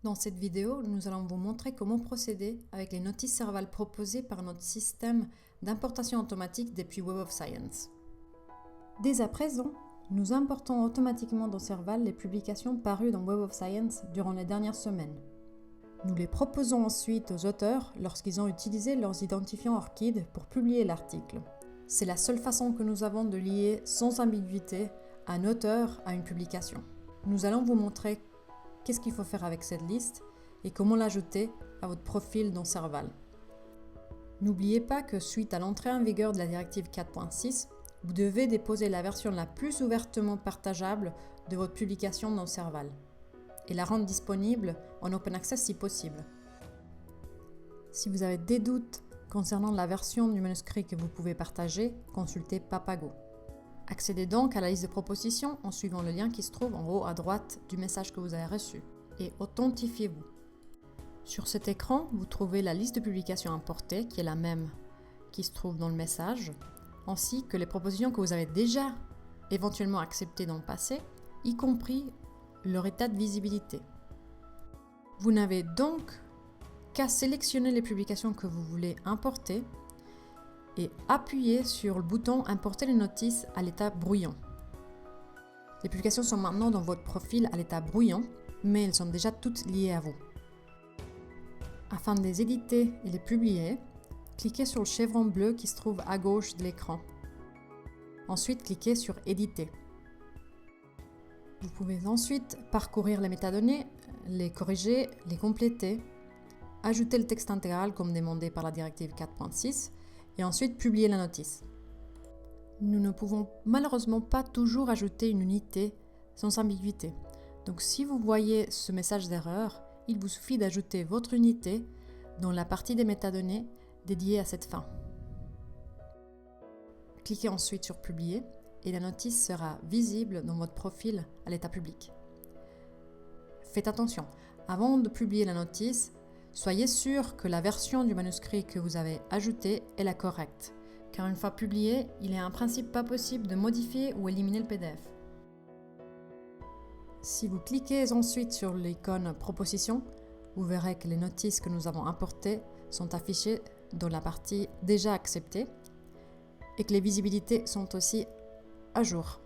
Dans cette vidéo, nous allons vous montrer comment procéder avec les notices Serval proposées par notre système d'importation automatique depuis Web of Science. Dès à présent, nous importons automatiquement dans Serval les publications parues dans Web of Science durant les dernières semaines. Nous les proposons ensuite aux auteurs lorsqu'ils ont utilisé leurs identifiants ORCID pour publier l'article. C'est la seule façon que nous avons de lier sans ambiguïté un auteur à une publication. Nous allons vous montrer qu'est-ce qu'il faut faire avec cette liste et comment l'ajouter à votre profil dans Serval. N'oubliez pas que suite à l'entrée en vigueur de la directive 4.6, vous devez déposer la version la plus ouvertement partageable de votre publication dans Serval et la rendre disponible en Open Access si possible. Si vous avez des doutes concernant la version du manuscrit que vous pouvez partager, consultez Papago. Accédez donc à la liste de propositions en suivant le lien qui se trouve en haut à droite du message que vous avez reçu et authentifiez-vous. Sur cet écran, vous trouvez la liste de publications importées qui est la même qui se trouve dans le message, ainsi que les propositions que vous avez déjà éventuellement acceptées dans le passé, y compris leur état de visibilité. Vous n'avez donc qu'à sélectionner les publications que vous voulez importer et appuyer sur le bouton « Importer les notices à l'état brouillon ». Les publications sont maintenant dans votre profil à l'état brouillon, mais elles sont déjà toutes liées à vous. Afin de les éditer et les publier, cliquez sur le chevron bleu qui se trouve à gauche de l'écran. Ensuite, cliquez sur « Éditer ». Vous pouvez ensuite parcourir les métadonnées, les corriger, les compléter, ajouter le texte intégral comme demandé par la directive 4.6 et ensuite publier la notice. Nous ne pouvons malheureusement pas toujours ajouter une unité sans ambiguïté. Donc si vous voyez ce message d'erreur, il vous suffit d'ajouter votre unité dans la partie des métadonnées dédiée à cette fin. Cliquez ensuite sur Publier et la notice sera visible dans votre profil à l'état public. Faites attention, avant de publier la notice, soyez sûr que la version du manuscrit que vous avez ajoutée est la correcte, car une fois publié, il est en principe pas possible de modifier ou éliminer le PDF. Si vous cliquez ensuite sur l'icône Propositions, vous verrez que les notices que nous avons importées sont affichées dans la partie Déjà acceptées et que les visibilités sont aussi à jour.